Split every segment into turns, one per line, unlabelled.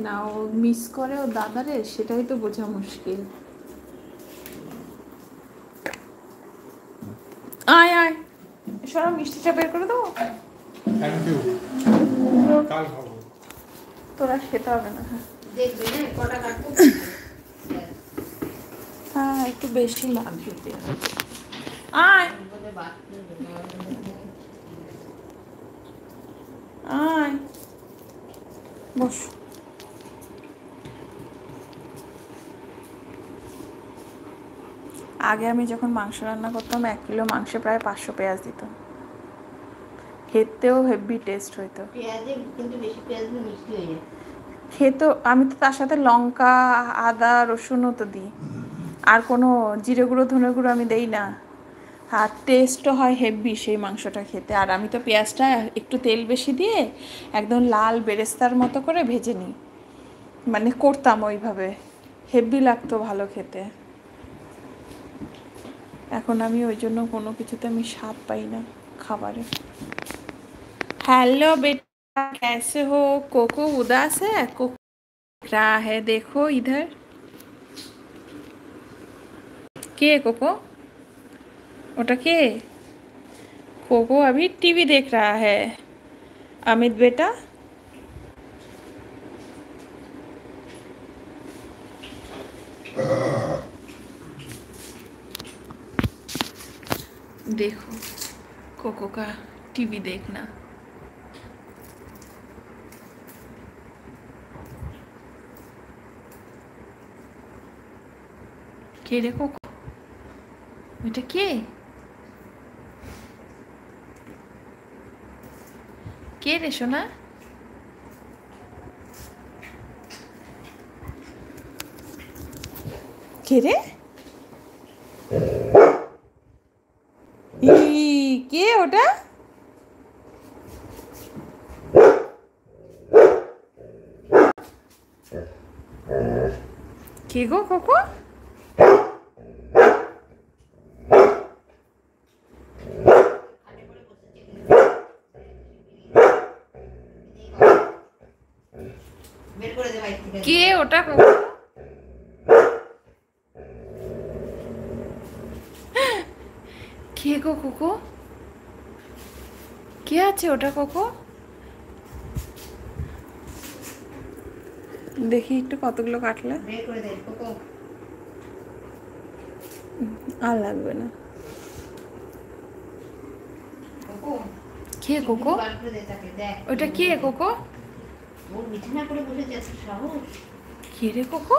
না ও মিস করে ও দাদারে, সেটাই তো বোঝা মুশকিল। আয় আয়, সরম মিষ্টিটা বের করে দেবো।
থ্যাংক ইউ, কাল খাবো।
তোরা খেতে হবে না।
দেখবে না কটা কাটবো।
হ্যাঁ একটু বেশি লাগবে পেঁয়াজ। আয় আয় বস। আগে আমি যখন মাংস রান্না করতাম 1 কিলো মাংসে প্রায় 500 পেঁয়াজ দিত, খেতেও হেভি টেস্ট হইতো।
পেঁয়াজে কিন্তু বেশি পেঁয়াজ দিলে মিষ্টি হয়ে যায়।
খেতো, আমি তো তার সাথে লঙ্কা আদা রসুনও তো দিই, আর কোনো জিরে গুঁড়ো ধনে গুঁড়ো আমি দেই না। আর টেস্টও হয় হেভি সেই মাংসটা খেতে। আর আমি তো পেঁয়াজটা একটু তেল বেশি দিয়ে একদম লাল বেরেস্তার মতো করে ভেজে নিই, মানে করতাম ওইভাবে, হেভি লাগতো ভালো খেতে। এখন আমি ওই জন্য কোনো কিছুতে আমি স্বাদ পাই না খাবারে। हेलो बेटा, कैसे हो? कोको उदास है, कोको देख रहा है, देखो इधर। के कोको? ওটা কে? कोको अभी टीवी देख रहा है। अमित बेटा देखो कोको का टीवी देखना। কে রে কোকো? এটা কে? কে রে সোনা? কে রে? কে ওটা? কে গো কোকো?
বের করে দে বাইক থেকে।
কে ওটা কোকো? কে গো কোকো? কে আছে ওটা কোকো? দেখি একটু কতগুলো কাটলে।
বের করে দে কোকো।
আর লাগবে না।
কোকো
কে কোকো?
বার করে দে তাকে, দেখ
ওটা কে কোকো?
ওর বিছানা করে বসে যাচ্ছে সাহস।
কে রে কোকো?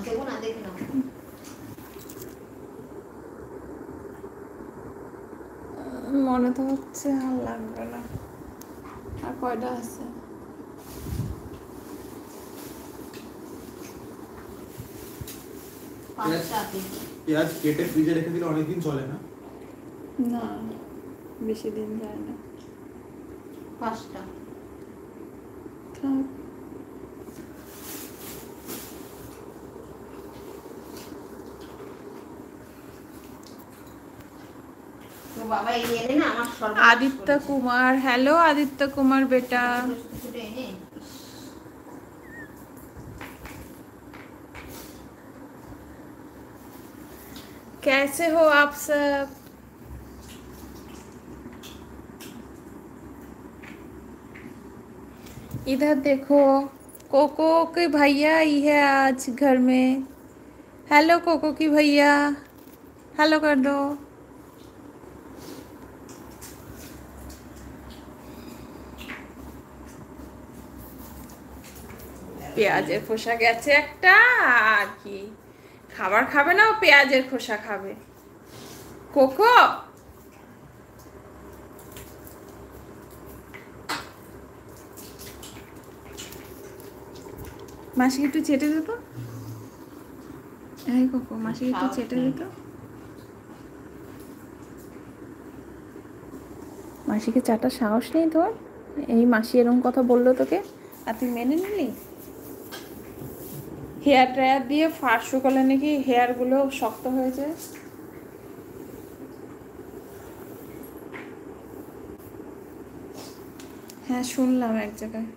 দেবো না, দেখে নাও।
মনে তো হচ্ছে আর লাগবে না। আর কয়টা আছে?
পাঁচটা আছে।
পেঁয়াজ কেটে ফ্রিজে রেখে দিলে অনেকদিন চলে না?
না, বেশি দিন যায় না।
পাঁচটা।
থাক।
তো বাবা এই এনে না আমার সর্বনাশ
आदित्य
করেছে।
कुमार, हेलो आदित्य कुमार बेटा।
ছোট ছোট এনে
कैसे हो आप सब? इधर देखो, कोको के भैया आई है आज घर में। हेलो कोको की भैया, हेलो कर दो। পেঁয়াজের খোসা গেছে একটা, আর কি খাবার খাবে না, ও পেঁয়াজের খোসা খাবে। কোকো মাসিকে একটু চেটে দিত। এই কোকো মাসিকে একটু চেটে দিত। মাসিকে চাটার সাহস নেই তোর? এই মাসি এরকম কথা বললো তোকে আর তুই মেনে নিলি? হেয়ার ড্রায়ার দিয়ে ফার শুকালে নাকি হেয়ারগুলো শক্ত হয়ে যায়। হ্যাঁ শুনলাম এক জায়গায়।